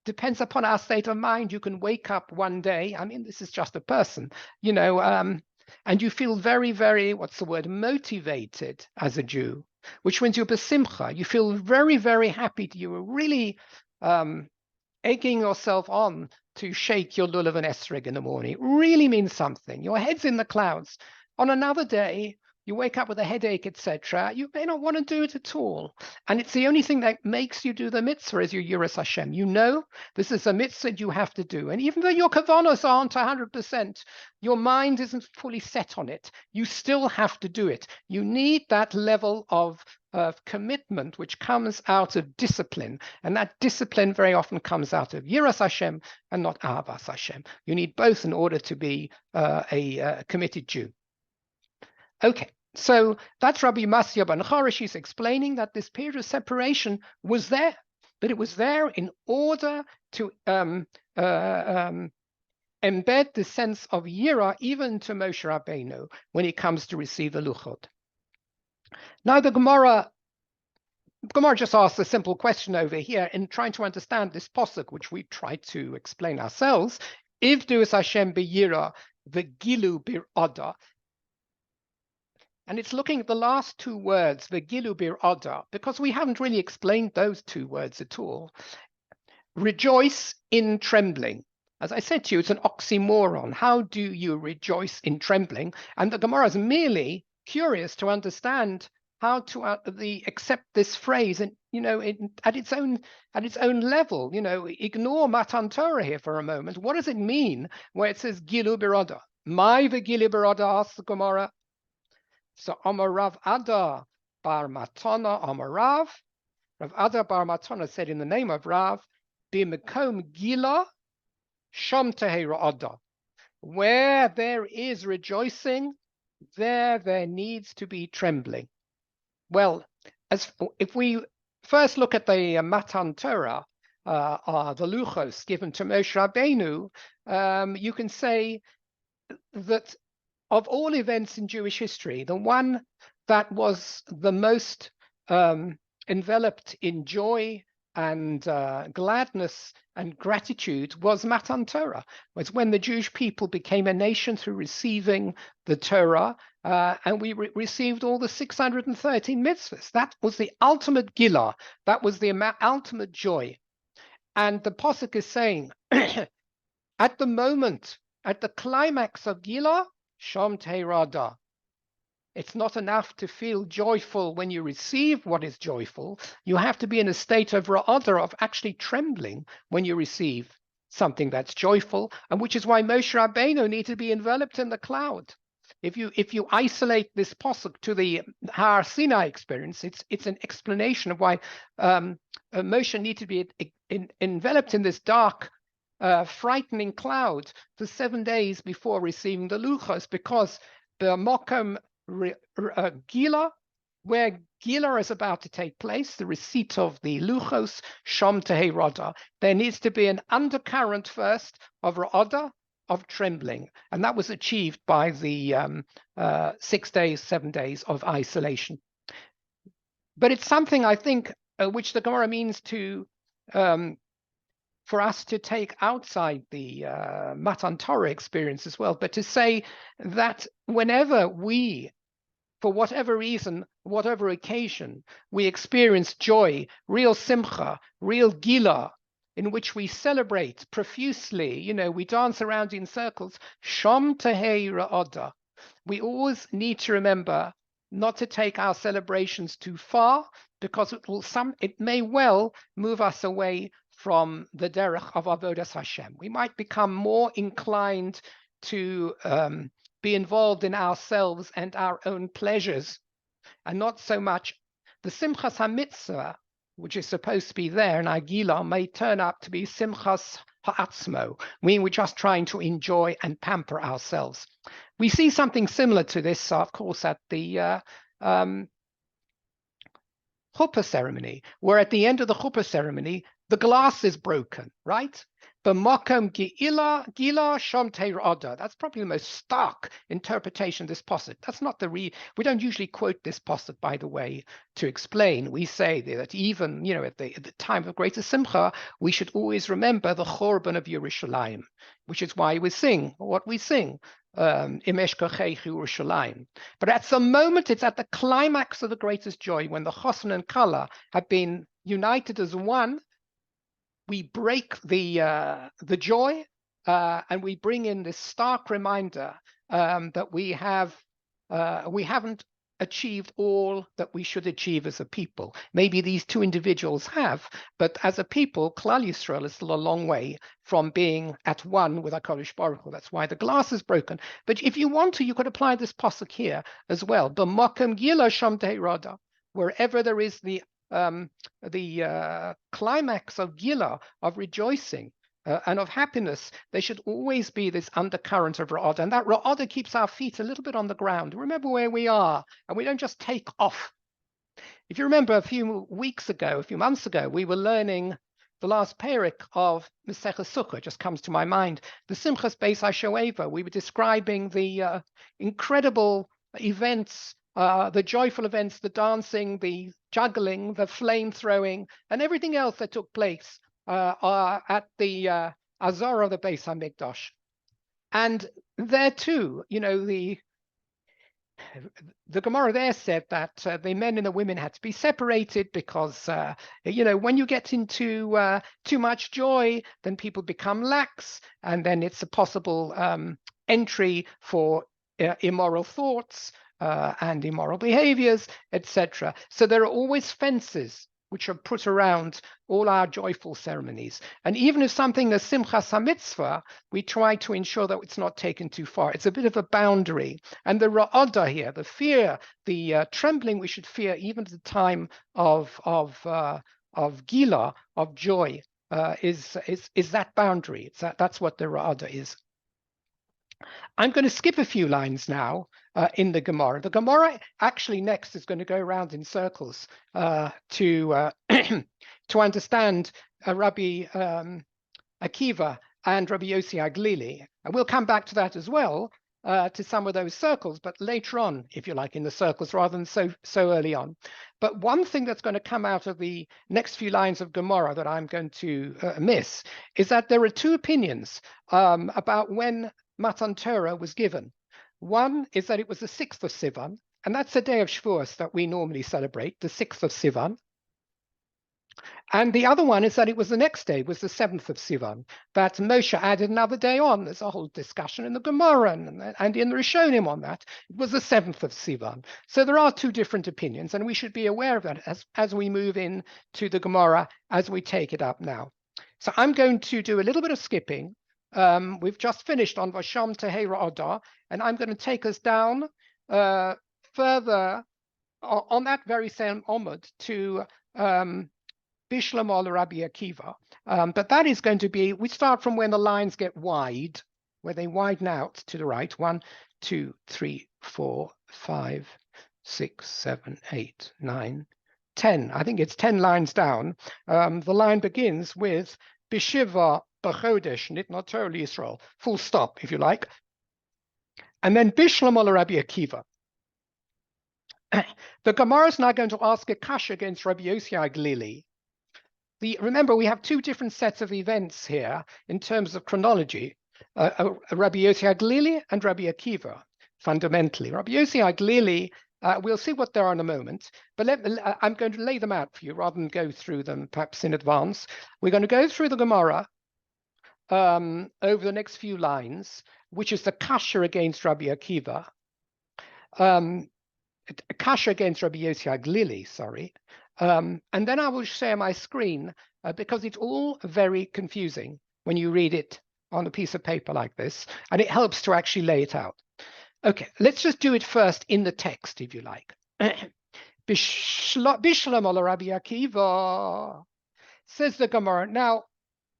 depends upon our state of mind. You can wake up one day, I mean, this is just a person, and you feel very, very, what's the word, motivated as a Jew, which means you're besimcha. You feel very, very happy. You are really egging yourself on to shake your lulav and esrog in the morning. It really means something. Your head's in the clouds. On another day, you wake up with a headache, etc. You may not want to do it at all. And it's the only thing that makes you do the mitzvah is your Yiras Hashem. You know this is a mitzvah you have to do. And even though your kavanos aren't 100%, your mind isn't fully set on it, you still have to do it. You need that level of commitment which comes out of discipline. And that discipline very often comes out of Yiras Hashem and not Ahavas Hashem. You need both in order to be a committed Jew. Okay. So that's Rabbi Masya ben Chorish. He's explaining that this period of separation was there, but it was there in order to embed the sense of Yira even to Moshe Rabbeinu when he comes to receive the Luchot. Now the Gemara just asks a simple question over here in trying to understand this posuk, which we try to explain ourselves. Ivdu es Hashem b'yira v'gilu bir'ada. And it's looking at the last two words, v'gilu bir'ada, because we haven't really explained those two words at all. Rejoice in trembling. As I said to you, it's an oxymoron. How do you rejoice in trembling? And the Gemara is merely curious to understand how to accept this phrase, and at its own level. Ignore Matan Torah here for a moment. What does it mean where it says Gilu Birada? My Gilu Birada, asks the Gemara. So Amar Rav Ada Bar Matana Amar Rav Ada Bar Matana said in the name of Rav, B'mekom Gila Sham Tehera Ada. Where there is rejoicing, there needs to be trembling. Well, if we first look at the Matan Torah, the Luchos given to Moshe Rabbeinu, you can say that of all events in Jewish history, the one that was the most enveloped in joy and gladness and gratitude was Matan Torah. It was when the Jewish people became a nation through receiving the Torah, and we received all the 613 mitzvahs. That was the ultimate Gilah. That was the ultimate joy. And the Pasuk is saying, at the moment, at the climax of Gilah, Sham Teirada. It's not enough to feel joyful when you receive what is joyful. You have to be in a state of ra'ada, of actually trembling when you receive something that's joyful, and which is why Moshe Rabbeinu needed to be enveloped in the cloud. If you isolate this pasuk to the Har Sinai experience, it's an explanation of why Moshe needed to be enveloped in this dark, frightening cloud for 7 days before receiving the luchos, because the mokom Gila, where Gila is about to take place, the receipt of the luchos, Sham Teherada, there needs to be an undercurrent first of ra'ada, of trembling, and that was achieved by the 7 days of isolation. But it's something, I think, which the Gemara means to for us to take outside the Matan Torah experience as well, but to say that whenever we, for whatever reason, whatever occasion, we experience joy, real simcha, real gila, in which we celebrate profusely, we dance around in circles, sham tehei ra'ada. We always need to remember not to take our celebrations too far, because it may well move us away from the derech of avodas Hashem. We might become more inclined to be involved in ourselves and our own pleasures, and not so much the simchas hamitzvah, which is supposed to be there in Agila, may turn out to be simchas ha'atzmo. We're just trying to enjoy and pamper ourselves. We see something similar to this, of course, at the chuppah ceremony, where at the end of the chuppah ceremony, the glass is broken, right? B'makom gila sham teirada. That's probably the most stark interpretation of this pasuk. That's not we don't usually quote this pasuk, by the way, to explain. We say that even, at the time of greatest simcha, we should always remember the chorban of Yerushalayim, which is why we sing what we sing. Imesh Kocheich Yerushalayim. But at the moment, it's at the climax of the greatest joy, when the chosn and kala have been united as one. We break the joy, and we bring in this stark reminder that we haven't achieved all that we should achieve as a people. Maybe these two individuals have, but as a people, Klal Yisrael is still a long way from being at one with HaKadosh Baruch Hu. That's why the glass is broken. But if you want to, you could apply this pasuk here as well. B'makom gila sham teirada. Wherever there is the climax of gila, of rejoicing and of happiness, there should always be this undercurrent of ra'ada, and that ra'ada keeps our feet a little bit on the ground. Remember where we are, and we don't just take off. If you remember a few months ago, we were learning the last perek of Maseches Sukkah. Just comes to my mind, the Simchas Beis HaShoeva. We were describing the incredible events, the joyful events, the dancing, the juggling, the flame throwing, and everything else that took place at the Azara of the Beis Hamikdash. And there too, you know, the Gemara there said that the men and the women had to be separated because, you know, when you get into too much joy, then people become lax, and then it's a possible entry for immoral thoughts and immoral behaviors, etc. So there are always fences which are put around all our joyful ceremonies. And even if something is Simchas HaMitzvah, we try to ensure that it's not taken too far. It's a bit of a boundary. And the ra'ada here, the fear, the trembling we should fear even at the time of gila, of joy, is that boundary. That's what the ra'ada is. I'm going to skip a few lines now in the Gemara. The Gemara actually next is going to go around in circles to to understand Rabbi Akiva and Rabbi Yossi Aglili. And we'll come back to that as well, to some of those circles, but later on, if you like, in the circles rather than so early on. But one thing that's going to come out of the next few lines of Gemara that I'm going to miss is that there are two opinions about when Matan Torah was given. One is that it was the 6th of Sivan, and that's the day of Shavuos that we normally celebrate, the 6th of Sivan. And the other one is that it was the next day, was the 7th of Sivan, that Moshe added another day on. There's a whole discussion in the Gemara and in the Rishonim on that. It was the 7th of Sivan. So there are two different opinions, and we should be aware of that as we move in to the Gemara, as we take it up now. So I'm going to do a little bit of skipping. We've just finished on Vasham Tehera Odah, and I'm going to take us down further on that very same Omud to Bishlam or Rabbi Akiva. But that is going to be, we start from when the lines get wide, where they widen out to the right. 1, 2, 3, 4, 5, 6, 7, 8, 9, 10. I think it's 10 lines down. The line begins with Bishiva B'chodesh Nitna Torah Yisrael, full stop, if you like. And then Bishlam or Rabbi Akiva. The Gemara is now going to ask a kasha against Rabbi Yossi Aglili. Remember, we have two different sets of events here in terms of chronology, Rabbi Yossi Aglili and Rabbi Akiva, fundamentally. Rabbi Yossi Aglili, we'll see what they are in a moment, but I'm going to lay them out for you rather than go through them perhaps in advance. We're going to go through the Gemara over the next few lines, which is the kasha against Rabbi Akiva, kasha against Rabbi Yossi Aglili, sorry. And then I will share my screen because it's all very confusing when you read it on a piece of paper like this, and it helps to actually lay it out. Okay, let's just do it first in the text, if you like. Bishlam ala Rabbi Akiva, says the Gemara. Now,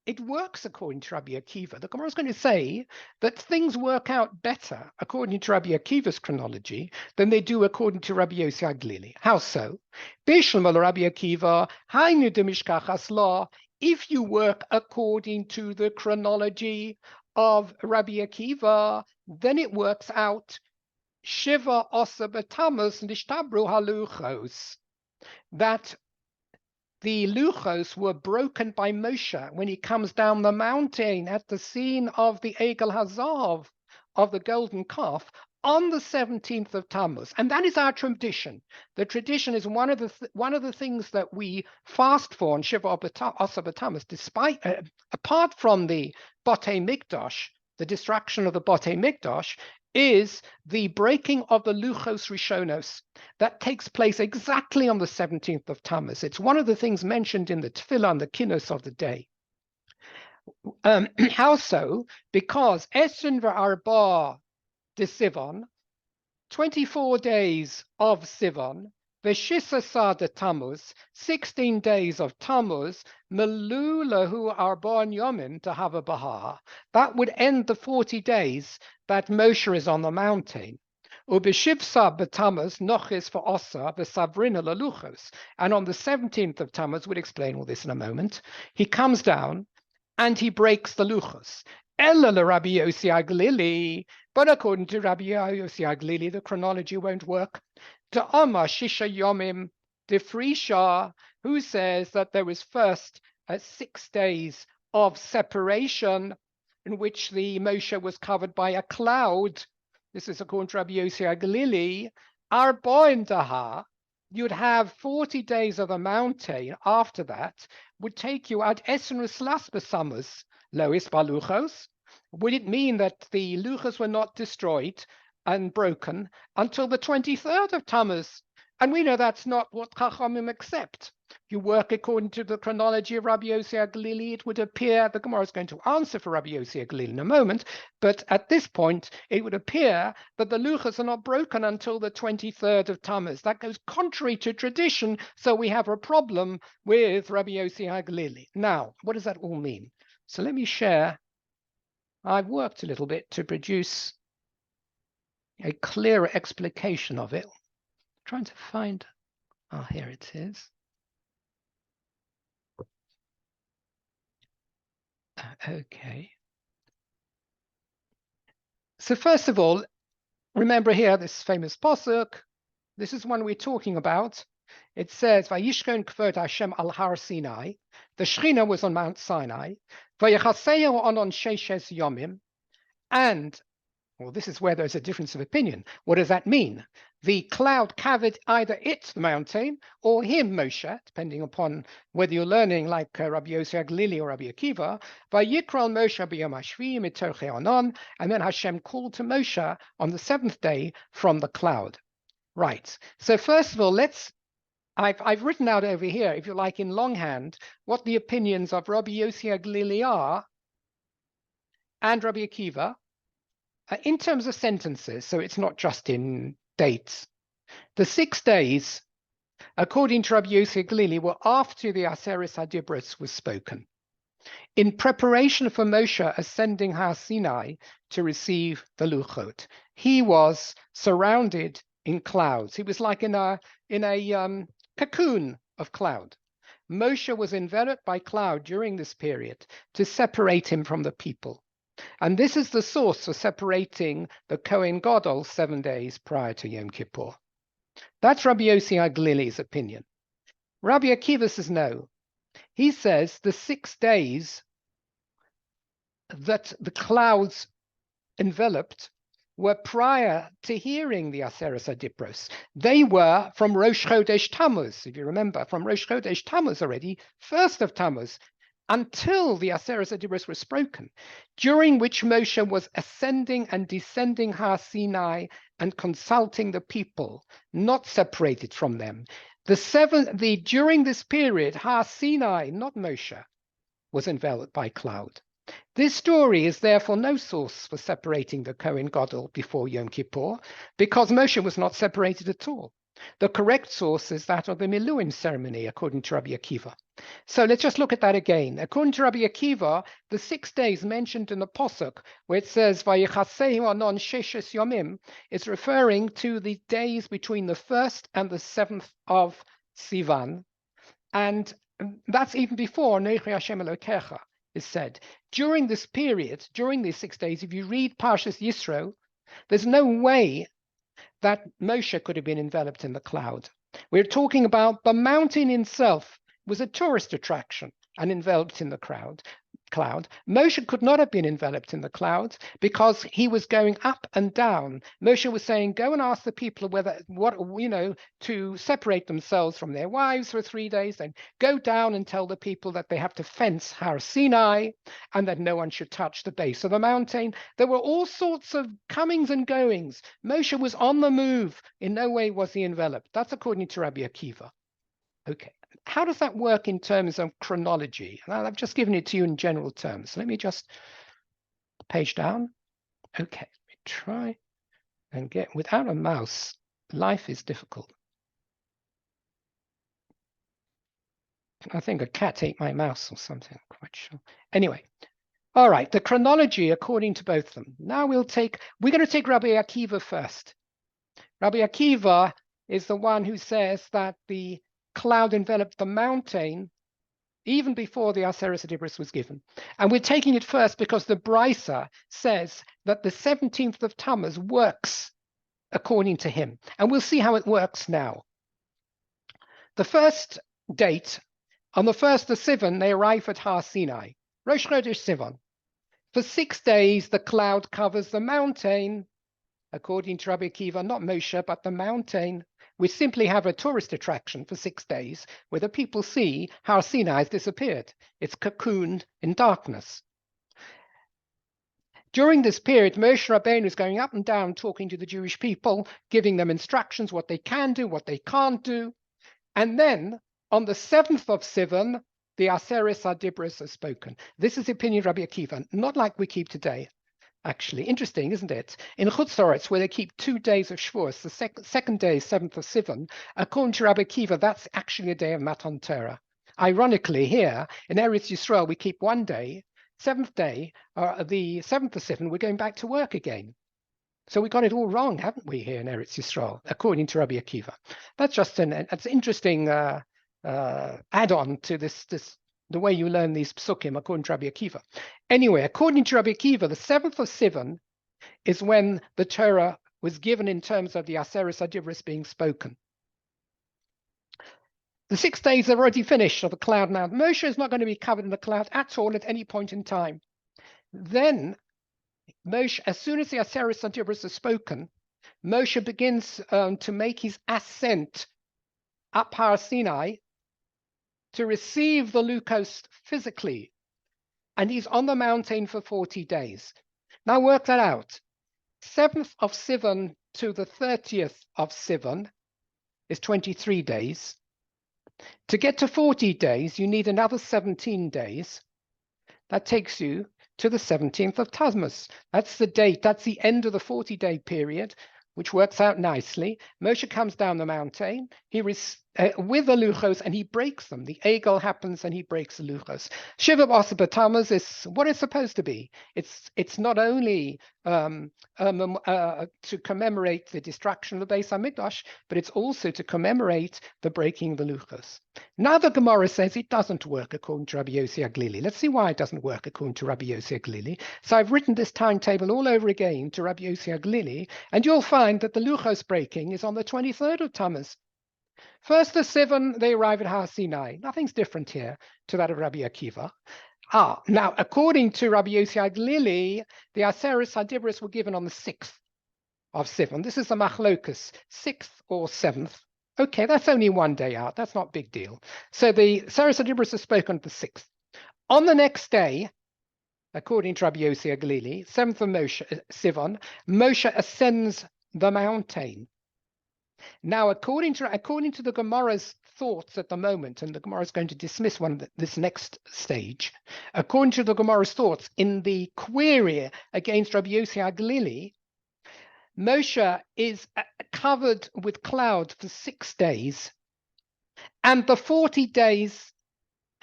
it works according to Rabbi Akiva. The Gemara is going to say that things work out better according to Rabbi Akiva's chronology than they do according to Rabbi Yossi Aglili. How so? Bishlam Rabbi Akiva, Hainu de Mishkachas law. If you work according to the chronology of Rabbi Akiva, then it works out Shiva Osa B'Tammuz Nishtabru Haluchos, that the luchos were broken by Moshe when he comes down the mountain at the scene of the Egel Hazav, of the golden calf, on the 17th of Tammuz. And that is our tradition. The tradition is one of the things that we fast for on Shiva Osa B'Tammuz, despite apart from the Botei Mikdash, the destruction of the Botei Mikdash, is the breaking of the Luchos Rishonos. That takes place exactly on the 17th of Tammuz. It's one of the things mentioned in the Tefillah and the Kinnos of the day. How so? Because Esrin v'Arba de Sivan, 24 days of Sivan, V'Shisasar de Tammuz, 16 days of Tammuz, Melu lahu Arbon Yomin to have a Bahar. That would end the 40 days that Moshe is on the mountain. Ubishivsa b'Tammuz nochis for Osa v'Savrina laluchos. And on the 17th of Tammuz, we'll explain all this in a moment, he comes down and he breaks the luchos. Ella Rabbi Yossi Aglili, but according to Rabbi Yossi Aglili, the chronology won't work. To Amar Shisha Yomim de Frisha, who says that there was first 6 days of separation in which the Moshe was covered by a cloud. This is according to Rabbi Yossi HaGlili. Arboin daha, you'd have 40 days of the mountain after that, would take you ad Esrus Lasbasamas, Lois Baluchos. Would it mean that the Luchos were not destroyed and broken until the 23rd of Tammuz? And we know that's not what Chachamim accept. If you work according to the chronology of Rabbi Yossi HaGlili, it would appear, the Gemara is going to answer for Rabbi Yossi HaGlili in a moment, but at this point, it would appear that the Luchos are not broken until the 23rd of Tammuz. That goes contrary to tradition, so we have a problem with Rabbi Yossi HaGlili. Now, what does that all mean? So let me share. I've worked a little bit to produce a clearer explication of it. I'm trying to find, here it is. Okay. So first of all, remember here this famous pasuk. This is one we're talking about. It says, "Vayishkon kvod Hashem al Har Sinai." The Shechina was on Mount Sinai. "Vayechasehu onon sheishes yomim," and well, this is where there's a difference of opinion. What does that mean? The cloud covered either it, the mountain, or him, Moshe, depending upon whether you're learning like Rabbi Yossi HaGlili or Rabbi Akiva. Vayikral Moshe b'yom hashvi mitoche onon, and then Hashem called to Moshe on the seventh day from the cloud. Right. So first of all, I've written out over here, if you like, in longhand, what the opinions of Rabbi Yossi HaGlili are and Rabbi Akiva. In terms of sentences, so it's not just in dates. The 6 days, according to Rabbi Yossi HaGlili, were after the Aseres HaDibros was spoken, in preparation for Moshe ascending Har Sinai to receive the Luchot. He was surrounded in clouds. He was like in a cocoon of cloud. Moshe was enveloped by cloud during this period to separate him from the people. And this is the source for separating the Kohen Gadol 7 days prior to Yom Kippur. That's Rabbi Yossi HaGlili's opinion. Rabbi Akiva says no. He says the 6 days that the clouds enveloped were prior to hearing the Aseres HaDibros. They were from Rosh Chodesh Tammuz, if you remember, from Rosh Chodesh Tammuz already, 1st of Tammuz, until the Aseres HaDibros was spoken, during which Moshe was ascending and descending Har Sinai and consulting the people, not separated from them. During this period, Har Sinai, not Moshe, was enveloped by cloud. This story is therefore no source for separating the Kohen Gadol before Yom Kippur, because Moshe was not separated at all. The correct source is that of the Miluim ceremony, according to Rabbi Akiva. So let's just look at that again. According to Rabbi Akiva, the 6 days mentioned in the Posuk, where it says, Vayechasehu anon sheshes yomim, is referring to the days between the 1st and the 7th of Sivan. And that's even before Nechi Hashem Elokecha is said. During this period, during these 6 days, if you read Parshas Yisro, there's no way that Moshe could have been enveloped in the cloud. We're talking about the mountain itself was a tourist attraction and enveloped in the cloud. Moshe could not have been enveloped in the cloud because he was going up and down. Moshe was saying, go and ask the people to separate themselves from their wives for 3 days, then go down and tell the people that they have to fence Har Sinai and that no one should touch the base of the mountain. There were all sorts of comings and goings. Moshe was on the move. In no way was he enveloped. That's according to Rabbi Akiva. Okay. How does that work in terms of chronology? And I've just given it to you in general terms. Let me just page down. Okay, let me try and get, without a mouse, life is difficult. I think a cat ate my mouse or something, I'm quite sure. Anyway, all right, the chronology according to both of them. Now we're going to take Rabbi Akiva first. Rabbi Akiva is the one who says that the cloud enveloped the mountain even before the Aseres HaDibros was given. And we're taking it first because the Brisa says that the 17th of Tammuz works according to him. And we'll see how it works now. The first date, on the 1st of Sivan, they arrive at Har Sinai. Rosh Chodesh Sivan. For 6 days, the cloud covers the mountain, according to Rabbi Akiva, not Moshe, but the mountain. We simply have a tourist attraction for 6 days where the people see how Sinai has disappeared. It's cocooned in darkness. During this period, Moshe Rabbeinu is going up and down talking to the Jewish people, giving them instructions, what they can do, what they can't do. And then on the 7th of Sivan, the Aseres HaDibros are spoken. This is the opinion of Rabbi Akiva, not like we keep today. Actually, interesting, isn't it? In Chutz La'aretz, where they keep 2 days of Shavuos, the second day is 7th of Sivan, according to Rabbi Akiva, that's actually a day of Matan Torah. Ironically, here in Eretz Yisrael, we keep 1 day, 7th day, the 7th of Sivan, we're going back to work again. So we got it all wrong, haven't we, here in Eretz Yisrael, according to Rabbi Akiva. That's just an interesting add-on to the way you learn these psukim, according to Rabbi Akiva. Anyway, according to Rabbi Akiva, the 7th of Sivan is when the Torah was given in terms of the Aseres HaDibros being spoken. The 6 days are already finished of the cloud now. Moshe is not going to be covered in the cloud at all at any point in time. Then Moshe, as soon as the Aseres HaDibros are spoken, Moshe begins to make his ascent up Har Sinai to receive the Lukos physically. And he's on the mountain for 40 days. Now work that out. 7th of Sivan to the 30th of Sivan is 23 days. To get to 40 days, you need another 17 days. That takes you to the 17th of Tammuz. That's the date, that's the end of the 40-day period, which works out nicely. Moshe comes down the mountain, he with the luchos, and he breaks them. The egel happens and he breaks the luchos. Shiva B'Asar Tammuz is what it's supposed to be. It's not only to commemorate the destruction of the Beis HaMikdash, but it's also to commemorate the breaking of the luchos. Now the Gemara says it doesn't work according to Rabbi Yossi HaGlili. Let's see why it doesn't work according to Rabbi Yossi HaGlili. So I've written this timetable all over again to Rabbi Yossi HaGlili, and you'll find that the luchos breaking is on the 23rd of Tammuz. First the Sivan, they arrive at Har Sinai. Nothing's different here to that of Rabbi Akiva. Now, according to Rabbi Yossi HaGlili, the Aseres HaDibros were given on the 6th of Sivan. This is the Machlokas, 6th or 7th. Okay, that's only 1 day out. That's not a big deal. So the Aseres HaDibros are spoken on the 6th. On the next day, according to Rabbi Yossi HaGlili, 7th of Sivan, Moshe ascends the mountain. Now, according to the Gemara's thoughts at the moment, and the Gemara is going to dismiss this next stage, according to the Gemara's thoughts in the query against Rabbi Yossi HaGlili, Moshe is covered with cloud for 6 days, and the 40 days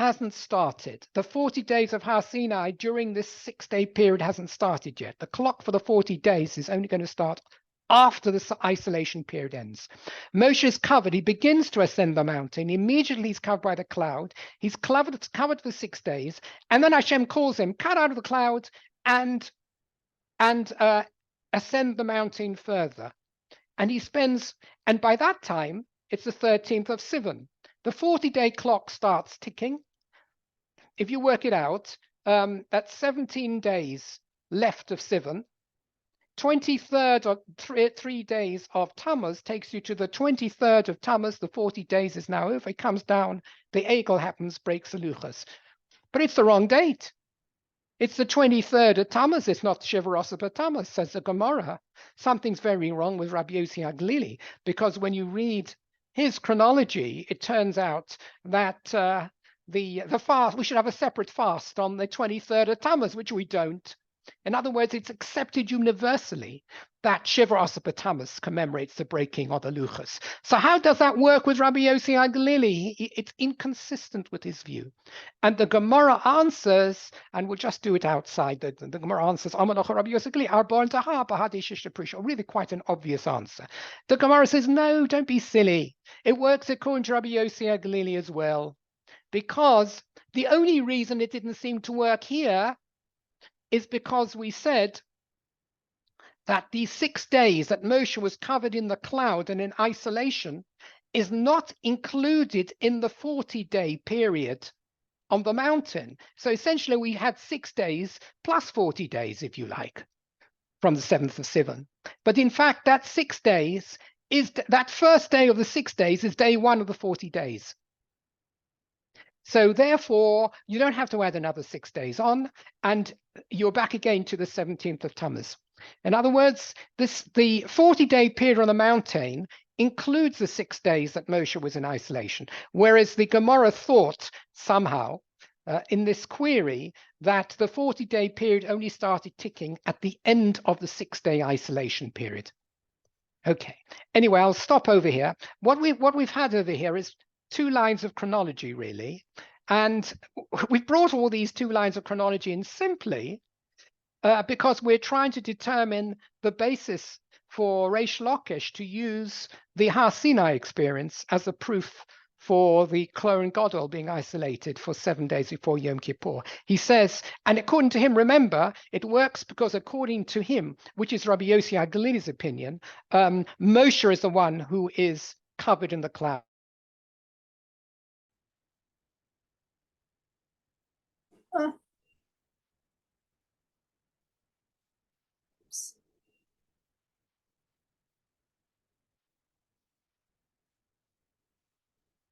hasn't started. The 40 days of Har Sinai during this 6-day period hasn't started yet. The clock for the 40 days is only going to start after the isolation period ends. Moshe is covered. He begins to ascend the mountain. Immediately he's covered by the cloud. He's covered for 6 days. And then Hashem calls him, cut out of the cloud and ascend the mountain further. And he spends, and by that time, it's the 13th of Sivan. The 40-day clock starts ticking. If you work it out, that's 17 days left of Sivan. 23rd or 3 days of Tammuz takes you to the 23rd of Tammuz. The 40 days is now over. It comes down. The egel happens, breaks the luchos. But it's the wrong date. It's the 23rd of Tammuz. It's not Shiva B'Asar Tammuz, says the Gemara. Something's very wrong with Rabbi Yossi HaGlili, because when you read his chronology, it turns out that the fast, we should have a separate fast on the 23rd of Tammuz, which we don't. In other words, it's accepted universally that Shiva B'Asar Tammuz commemorates the breaking of the luchos. So how does that work with Rabbi Yossi HaGlili? It's inconsistent with his view. And the Gemara answers, and we'll just do it outside. The Gemara answers, Rabbi Yossi HaGlili, really quite an obvious answer. The Gemara says, no, don't be silly. It works according to Rabbi Yossi HaGlili as well. Because the only reason it didn't seem to work here is because we said that these 6 days that Moshe was covered in the cloud and in isolation is not included in the 40-day period. on the mountain. So essentially we had 6 days plus 40 days, if you like, from the 7th of Sivan. But in fact, that 6 days is that first day of the 6 days is day 1 of the 40 days. So therefore, you don't have to add another 6 days on, and you're back again to the 17th of Tammuz. In other words, the 40-day period on the mountain includes the 6 days that Moshe was in isolation, whereas the Gemara thought somehow in this query that the 40-day period only started ticking at the end of the 6-day isolation period. Okay. Anyway, I'll stop over here. What we've had over here is 2 lines of chronology, really. And we've brought all these 2 lines of chronology in simply because we're trying to determine the basis for Reish Lakish to use the Har Sinai experience as a proof for the Kohen Gadol being isolated for 7 days before Yom Kippur. He says, and according to him, remember, it works because according to him, which is Rabbi Yossi HaGalili's opinion, Moshe is the one who is covered in the cloud.